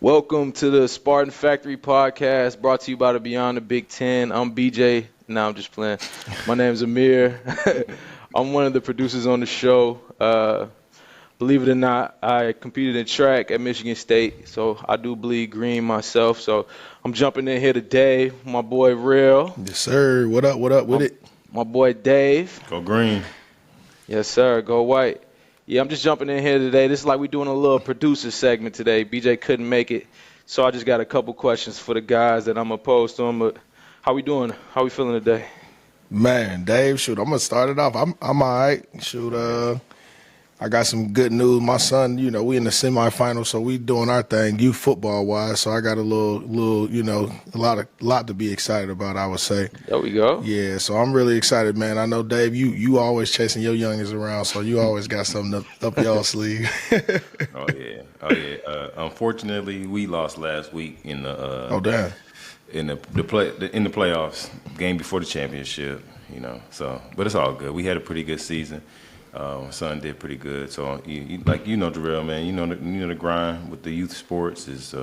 Welcome to the Spartan Factory podcast brought to you by the Beyond the Big Ten. I'm BJ. No, I'm just playing. My name's Amir. I'm one of the producers on the show. Believe it or not, I competed in track at Michigan State, so I do bleed green myself. So I'm jumping in here today. My boy Real. Yes, sir. What up? What up with it? My boy Dave. Go green. Yes, sir. Go white. Yeah, I'm just jumping in here today. This is like we're doing a little producer segment today. BJ couldn't make it, so I just got a couple questions for the guys that I'm going to pose to them. But how we doing? How we feeling today? Man, Dave, shoot, I'm gonna start it off. I'm all right. Shoot, I got some good news. My son, we in the semifinals, so we doing our thing, youth football wise. So I got a little, a lot to be excited about, I would say. There we go. Yeah, so I'm really excited, man. I know, Dave, you always chasing your youngins around, so you always got something up y'all sleeve. Oh yeah. Unfortunately, we lost last week in the Oh damn. in the playoffs, game before the championship. So but it's all good. We had a pretty good season. My son did pretty good. So Jerel, man, the grind with the youth sports is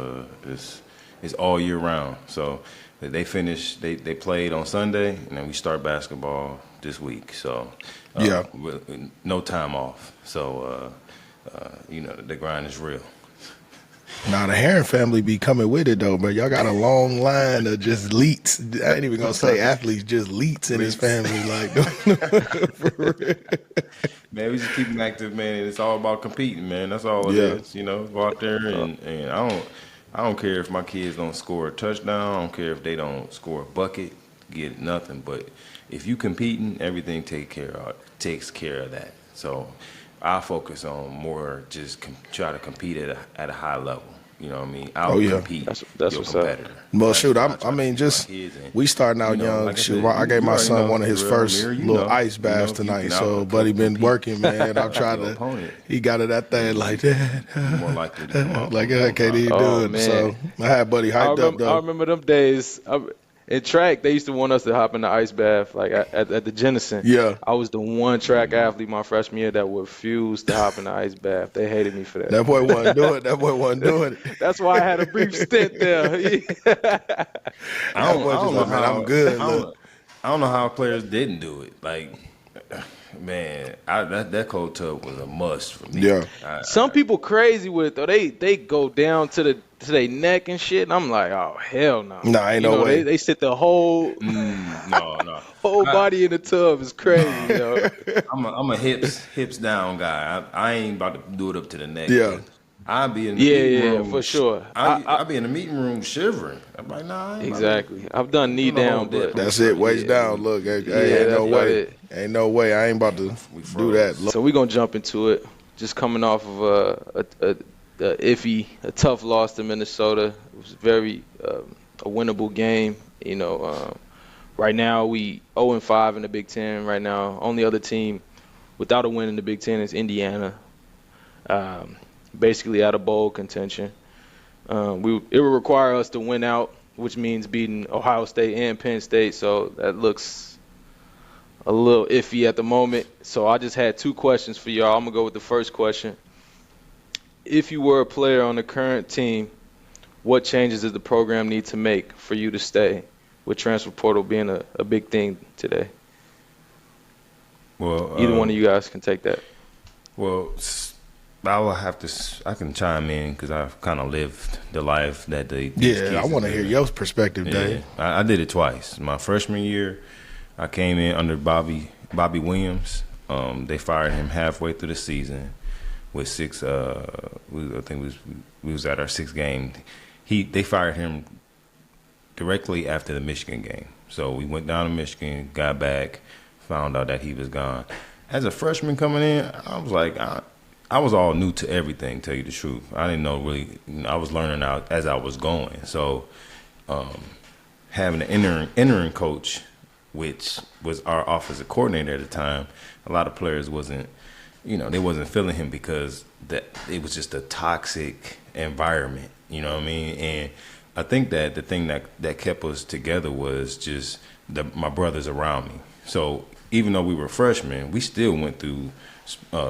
all year round. So they finished. They played on Sunday, and then we start basketball this week. So with no time off. So the grind is real. Now, the Heron family be coming with it, though, but y'all got a long line of just leets. I ain't even going to say athletes, just leets in his family. For real. Man, we just keep them active, man. It's all about competing, man. That's all it is. Go out there and I don't care if my kids don't score a touchdown. I don't care if they don't score a bucket, get nothing. But if you competing, everything takes care of that. So I focus on more just try to compete at a high level. You know what I mean? I'll compete. That's your what's competitor. up. Well, shoot, we starting out young. like I Shoot, said, I gave my son one of his first Amir, little ice baths tonight. So, buddy been working, man. I'm trying to. He got it that thing like that. More likely to come up. Like, I can't even do it. Man. So, I had buddy hyped up, though. I remember them days. In track, they used to want us to hop in the ice bath, like at the Jennison. Yeah. I was the one track athlete my freshman year that refused to hop in the ice bath. They hated me for that. That boy wasn't doing it. That's why I had a brief stint there. I don't know man, how I'm good. I don't know how players didn't do it. Like, man, that cold tub was a must for me. Yeah. Some people crazy with it though. They go down to their neck and shit. And I'm like, oh hell no. Nah, ain't no way. They sit the whole No. whole body in the tub is crazy. I'm a hips down guy. I ain't about to do it up to the neck. Yeah. I'll be in the meeting room. Yeah, for sure. I'll be in the meeting room shivering. I'm like, nah. I ain't Exactly. I've done knee down, but That's it. Waist down. Look, ain't no way. Ain't no way. I ain't about to do that. so we're gonna jump into it. Just coming off of a tough loss to Minnesota. It was very a winnable game. Right now we 0-5 in the Big Ten. Right now, only other team without a win in the Big Ten is Indiana. Basically out of bowl contention. It will require us to win out, which means beating Ohio State and Penn State. So that looks a little iffy at the moment. So I just had two questions for y'all. I'm going to go with the first question. If you were a player on the current team, what changes does the program need to make for you to stay, with transfer portal being a big thing today? Well, Either one of you guys can take that. Well, I can chime in because I've kind of lived the life that these kids I want to hear your perspective, Dave. I did it twice. My freshman year, I came in under Bobby Williams. They fired him halfway through the season with six. I think we was at our sixth game. They fired him directly after the Michigan game. So we went down to Michigan, got back, found out that he was gone. As a freshman coming in, I was like, I was all new to everything, tell you the truth. I didn't know really. I was learning out as I was going. So having an entering coach, which was our offensive coordinator at the time, a lot of players wasn't feeling him because it was just a toxic environment. You know what I mean? And I think that the thing that kept us together was just my brothers around me. So even though we were freshmen, we still went through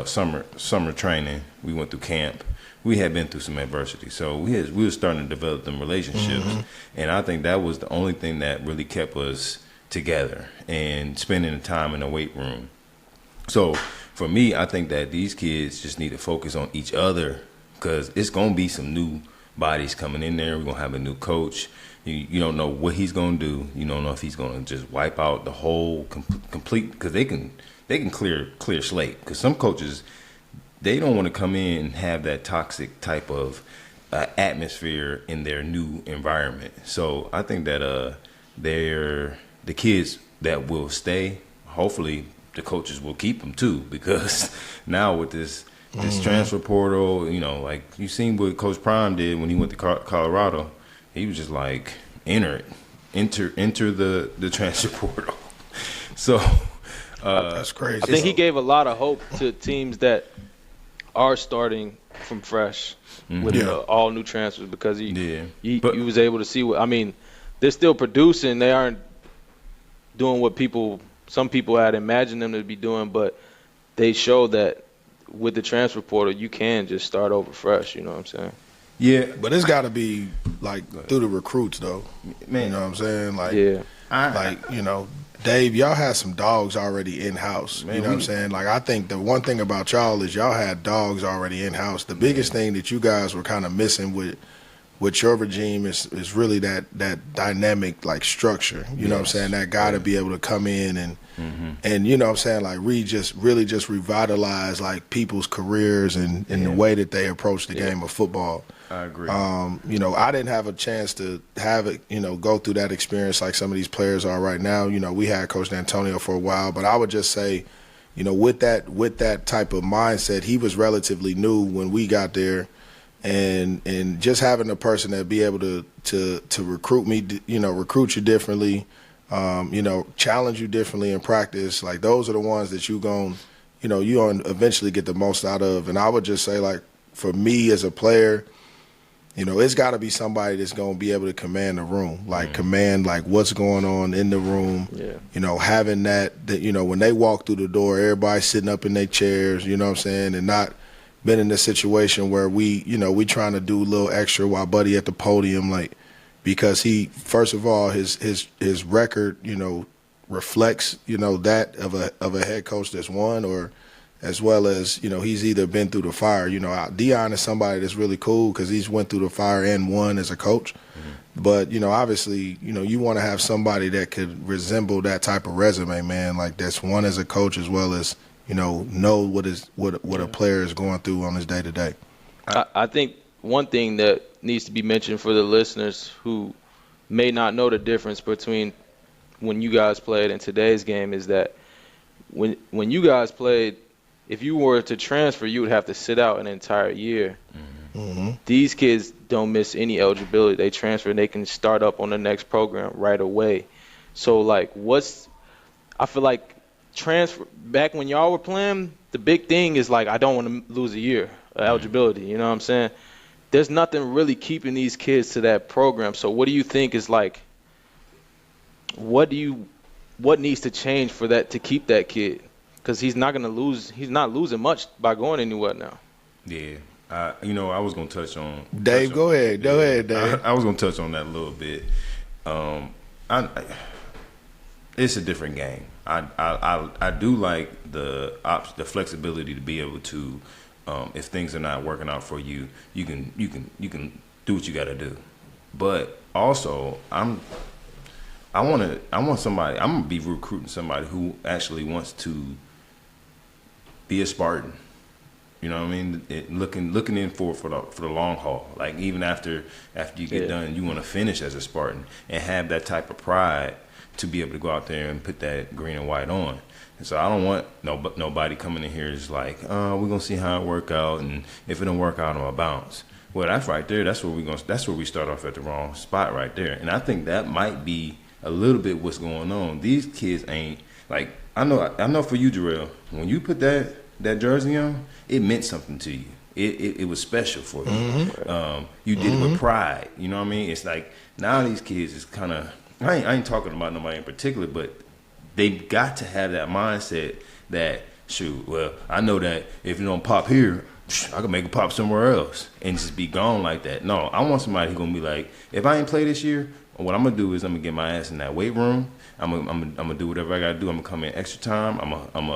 summer training. We went through camp. we had been through some adversity, so we were starting to develop them relationships, and I think that was the only thing that really kept us together and spending the time in the weight room. So for me, I think that these kids just need to focus on each other, because it's gonna be some new bodies coming in there. We're gonna have a new coach. You don't know what he's gonna do. You don't know if he's gonna just wipe out the whole complete, because they can clear slate. Because some coaches, they don't want to come in and have that toxic type of atmosphere in their new environment. So I think that the kids that will stay, hopefully the coaches will keep them too, because now with this transfer portal, you know, like you seen what Coach Prime did when he went to Colorado. He was just like, enter the transfer portal. So that's crazy. I think he gave a lot of hope to teams that are starting from fresh with all new transfers, because he was able to see what, I mean, they're still producing. They aren't doing what some people had imagined them to be doing, but they show that with the transfer portal, you can just start over fresh. You know what I'm saying? Yeah, but it's got to be like through the recruits, though. Man, you know what I'm saying? Like, like, you know, Dave, y'all had some dogs already in house. You know what I'm saying? Like, I think the one thing about y'all is y'all had dogs already in house. The biggest thing that you guys were kind of missing with your regime is really that dynamic, like, structure. You know what I'm saying? That guy to be able to come in and you know what I'm saying, like, really just revitalize, like, people's careers and the way that they approach the game of football. I agree. You know, I didn't have a chance to have it, you know, go through that experience like some of these players are right now. You know, we had Coach D'Antonio for a while, but I would just say, you know, with that type of mindset, he was relatively new when we got there. And just having a person that be able to recruit me, you know, recruit you differently, you know, challenge you differently in practice, like those are the ones that you gonna eventually get the most out of. And I would just say, like, for me as a player, you know, it's got to be somebody that's gonna be able to command the room, like command like what's going on in the room. Yeah. You know, having that you know, when they walk through the door, everybody's sitting up in their chairs. You know what I'm saying, and not been in a situation where we trying to do a little extra while Buddy at the podium, like, because he, first of all, his record, you know, reflects, you know, that of a head coach that's won, or as well as, you know, he's either been through the fire. You know, Deion is somebody that's really cool because he's went through the fire and won as a coach. But, you know, obviously, you know, you want to have somebody that could resemble that type of resume, man, like that's won as a coach as well as, you know what a player is going through on his day-to-day. I think one thing that needs to be mentioned for the listeners who may not know the difference between when you guys played and today's game is that when you guys played, if you were to transfer, you would have to sit out an entire year. These kids don't miss any eligibility. They transfer and they can start up on the next program right away. So, like, I feel like transfer back when y'all were playing, the big thing is like, I don't want to lose a year of eligibility. You know what I'm saying? There's nothing really keeping these kids to that program. So what do you think is like, what needs to change for that to keep that kid? Because he's not losing much by going anywhere now. Yeah. You know, I was going to touch on Dave. Go ahead, Dave. I was going to touch on that a little bit. It's a different game. I do like the flexibility to be able to, if things are not working out for you, you can do what you got to do. But also, I want somebody. I'm gonna be recruiting somebody who actually wants to be a Spartan. You know what I mean? Looking in for the long haul. Like, even after you get done, you want to finish as a Spartan and have that type of pride to be able to go out there and put that green and white on. And so I don't want nobody coming in here is like, we're gonna see how it work out, and if it don't work out, I'm gonna bounce. Well, that's right there. That's where we start off at the wrong spot right there. And I think that might be a little bit what's going on. These kids ain't like, I know for you, Jerel, when you put that jersey on, it meant something to you. It was special for you. You did it with pride. You know what I mean? It's like now these kids is kind of, I ain't talking about nobody in particular, but they got to have that mindset that, shoot, well, I know that if you don't pop here, I could make it pop somewhere else and just be gone like that. No, I want somebody who's gonna be like, if I ain't play this year, what I'm gonna do is I'm gonna get my ass in that weight room. I'm gonna do whatever I gotta do. I'm gonna come in extra time. I'm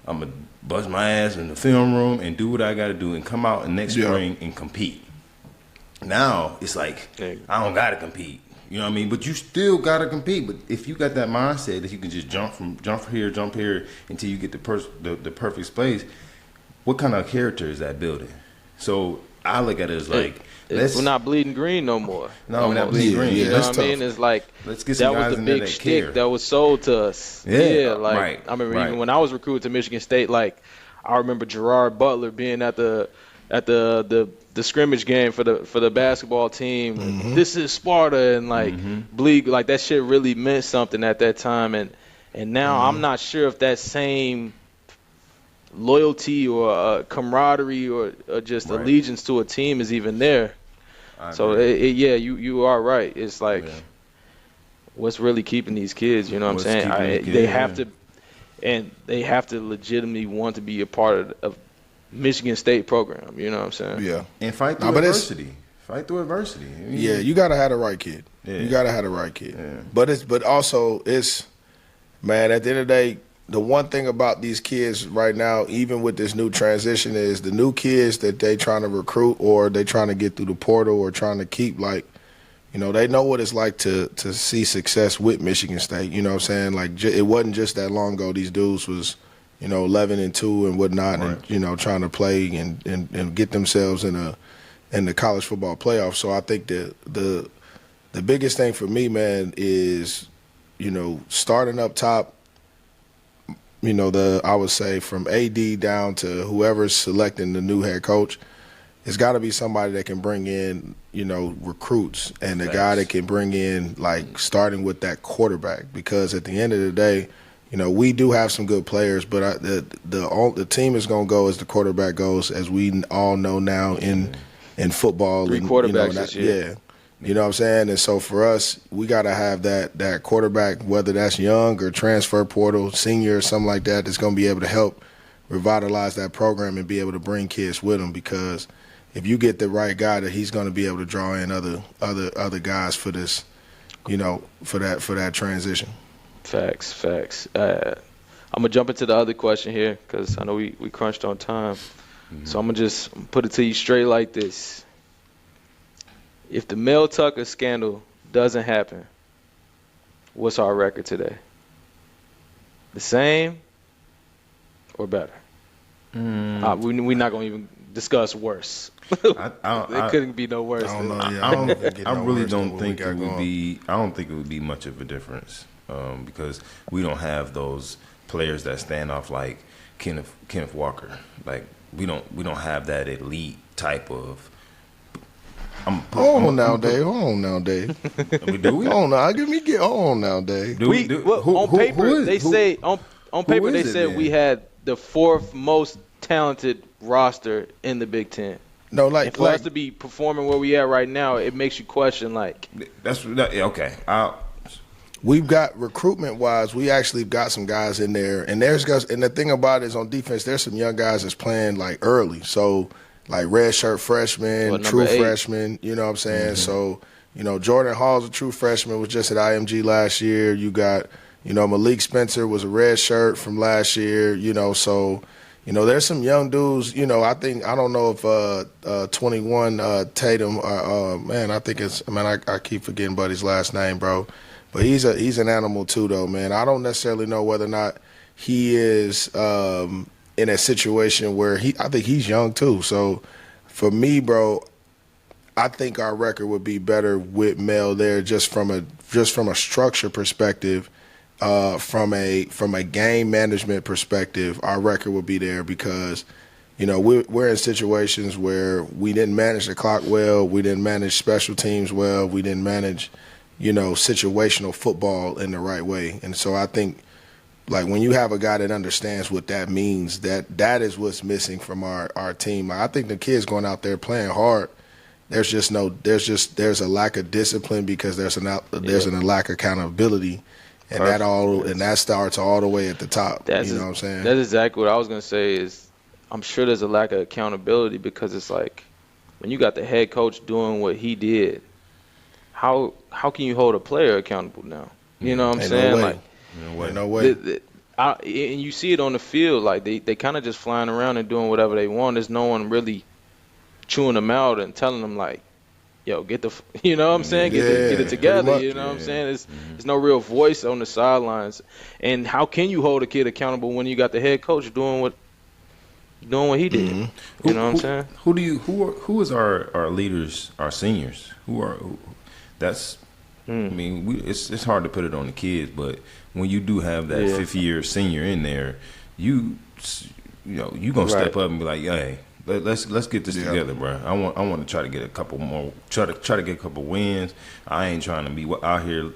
gonna bust my ass in the film room and do what I gotta do and come out in next spring and compete. Now it's like I don't gotta compete. You know what I mean? But you still gotta compete. But if you got that mindset that you can just jump here until you get the perfect space, what kind of character is that building? So I look at it as like we're not bleeding green no more. No, we're not bleeding green. You know what I mean? It's like let's get some that was the big shtick that was sold to us. I remember even when I was recruited to Michigan State, like I remember Gerard Butler being at the scrimmage game for the basketball team. Mm-hmm. This is Sparta, and like bleed, like that shit really meant something at that time. And now I'm not sure if that same loyalty or camaraderie or just allegiance to a team is even there. So you are right. It's like what's really keeping these kids? You know what I'm saying? They have to legitimately want to be a part of Michigan State program. You know what I'm saying? Yeah. And fight through adversity. Fight through adversity. I mean, you gotta have the right kid. Yeah. You gotta have the right kid. Yeah. But also man, at the end of the day, the one thing about these kids right now, even with this new transition, is the new kids that they trying to recruit or they trying to get through the portal or trying to keep, like, you know, they know what it's like to see success with Michigan State. You know what I'm saying? Like, it wasn't just that long ago. These dudes was, 11-2 and whatnot, and trying to play and get themselves in the college football playoff. So I think the biggest thing for me, man, is starting up top. I would say from AD down to whoever's selecting the new head coach, it's got to be somebody that can bring in, recruits and a guy that can bring in, like, starting with that quarterback. Because at the end of the day, we do have some good players, but the team is going to go as the quarterback goes, as we all know now in football. 3 quarterbacks this year. Yeah. You know what I'm saying? And so for us, we got to have that quarterback, whether that's young or transfer portal, senior or something like that, that's going to be able to help revitalize that program and be able to bring kids with them. Because if you get the right guy, that he's going to be able to draw in other guys for this, for that transition. Facts. I'm gonna jump into the other question here because I know we crunched on time. Mm-hmm. So I'm gonna just put it to you straight like this. If the Mel Tucker scandal doesn't happen, what's our record today? The same or better? We're not going to even discuss worse. It couldn't be no worse. I don't know. Yeah, I really don't think it would be. I don't think it would be much of a difference because we don't have those players that stand off like Kenneth Walker. Like we don't have that elite type of. Hold on now, Dave. Do we? Hold on, get on now, Dave. On paper, they said we had the 4th most talented roster in the Big Ten. No, like and for us to be performing where we at right now, it makes you question. Like okay. We've got recruitment wise, we actually got some guys in there, and there's guys. And the thing about it is on defense, there's some young guys that's playing like early, so. Like redshirt freshmen, true freshmen, you know what I'm saying? Mm-hmm. So, Jordan Hall's a true freshman, was just at IMG last year. You got, Malik Spencer was a redshirt from last year, so, there's some young dudes, I don't know if 21 Tatum, I keep forgetting Buddy's last name, bro. But he's an animal too, though, man. I don't necessarily know whether or not he is in a situation where I think he's young too. So for me, bro, I think our record would be better with Mel there just from a structure perspective, from a game management perspective, our record would be there because, we're in situations where we didn't manage the clock well, we didn't manage special teams well, we didn't manage, situational football in the right way. And so I think like when you have a guy that understands what that means, that is what's missing from our team. I think the kids going out there playing hard, there's a lack of discipline because there's a lack of accountability, and that starts all the way at the top. You know what I'm saying? That's exactly what I was gonna say. Is I'm sure there's a lack of accountability because it's like when you got the head coach doing what he did, how can you hold a player accountable now? You know what I'm Ain't saying? no way. Like, Ain't no way. and you see it on the field, like they kind of just flying around and doing whatever they want. There's no one really chewing them out and telling them like, yo, you know what I'm saying? Get it pretty together. much. You know what I'm saying? There's no real voice on the sidelines. And how can you hold a kid accountable when you got the head coach doing what he did? Mm-hmm. You know what I'm saying? Who is our leaders, our seniors? That's I mean, it's hard to put it on the kids, but when you do have that 5th year senior in there, you gonna step up and be like, hey, let's get this together, bro. I want to try to get a couple more, try to get a couple wins. I ain't trying to be out here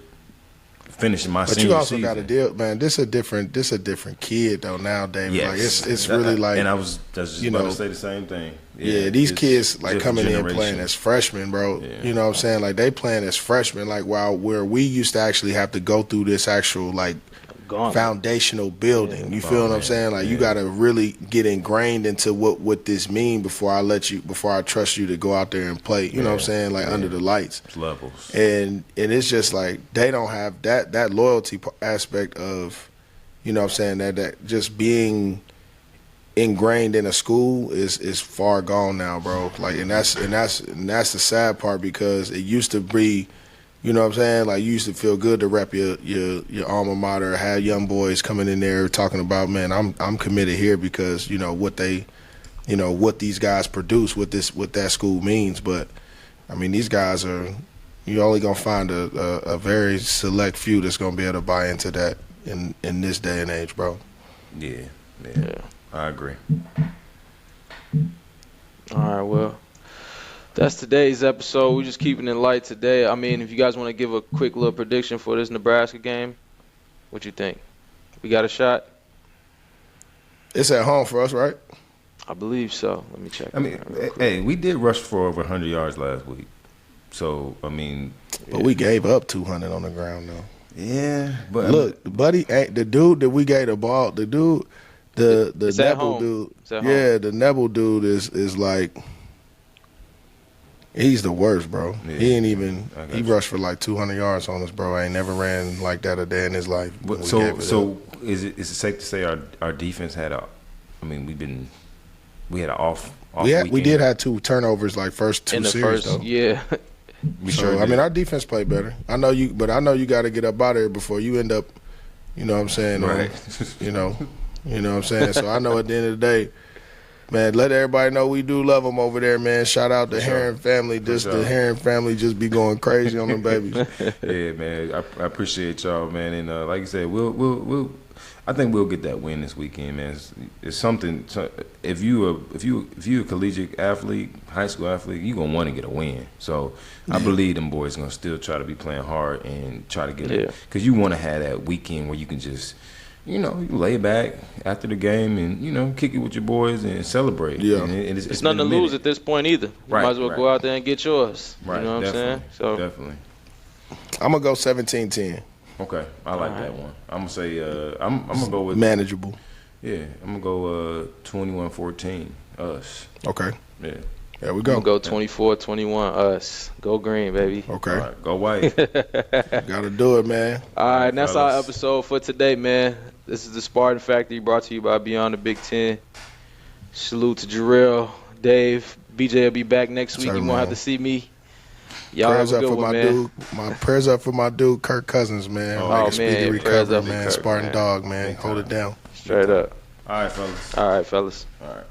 finishing my senior season. But you also got to deal, man. This a different kid though now, David. Yes. Like it's really like. And I was just about to say the same thing. Yeah, these kids like coming in playing as freshmen, bro. Yeah. You know what I'm saying? Like they playing as freshmen, like where we used to actually have to go through this actual like foundational building. You feel what I'm saying? Like you got to really get ingrained into what this mean before I trust you to go out there and play. You know what I'm saying? Like under the lights. It's levels. And it's just like they don't have that loyalty aspect of, you know what I'm saying, that just being ingrained in a school is far gone now, bro. Like and that's the sad part because it used to be, you know what I'm saying, like you used to feel good to rep your alma mater, have young boys coming in there talking about, man, I'm committed here because you know what these guys produce, what that school means. But I mean, these guys you're only gonna find a very select few that's gonna be able to buy into that in this day and age, bro. Yeah. I agree. All right, well, that's today's episode. We're just keeping it light today. I mean, if you guys want to give a quick little prediction for this Nebraska game, what you think? We got a shot? It's at home for us, right? I believe so. Let me check. I mean, hey, we did rush for over 100 yards last week. So, I mean. But we gave up 200 on the ground, though. Yeah. But look, buddy, the dude that we gave the ball, the dude, the Nebel dude. The Nebel dude is like, he's the worst, bro. Yeah. He ain't even, he rushed for like 200 yards on us, bro. I ain't never ran like that a day in his life. So is it safe to say our defense had we had an off weekend? We did have 2 turnovers like first 2 series, though. Yeah. I mean, our defense played better. I know you got to get up out of here before you end up, you know what I'm saying, right. You know what I'm saying? So I know at the end of the day, man, let everybody know we do love them over there, man. Shout out the Heron family. The Heron family just be going crazy on them babies. Yeah, man. I appreciate y'all, man. And like you said, I think we'll get that win this weekend, man. It's something. If you a collegiate athlete, high school athlete, you gonna want to get a win. So I believe them boys gonna still try to be playing hard and try to get it, because you want to have that weekend where you can just, you lay back after the game and kick it with your boys and celebrate. Yeah, and it's nothing to lose at this point either. You might as well go out there and get yours. Right, you know what I'm saying? So definitely. I'm gonna go 17-10. Okay, I like that one. I'm gonna say I'm gonna go with manageable. Yeah, I'm gonna go 21-14 us. Okay. Yeah. There we go. I'm gonna go 24-21 us. Go green, baby. Okay. All right, go white. Gotta do it, man. All right, and that's our episode for today, man. This is the Spartan Factory brought to you by Beyond the Big Ten. Salute to Jerel, Dave. BJ will be back next week. You won't have to see me. Y'all prayers have a good up for one, my man. dude. My prayers up for my dude, Kirk Cousins, man. Oh, Like a man. speedy Prayers recovery, up for man. Kirk, Spartan man. dog, man. Hold it down. Straight up. All right, fellas. All right, fellas. All right.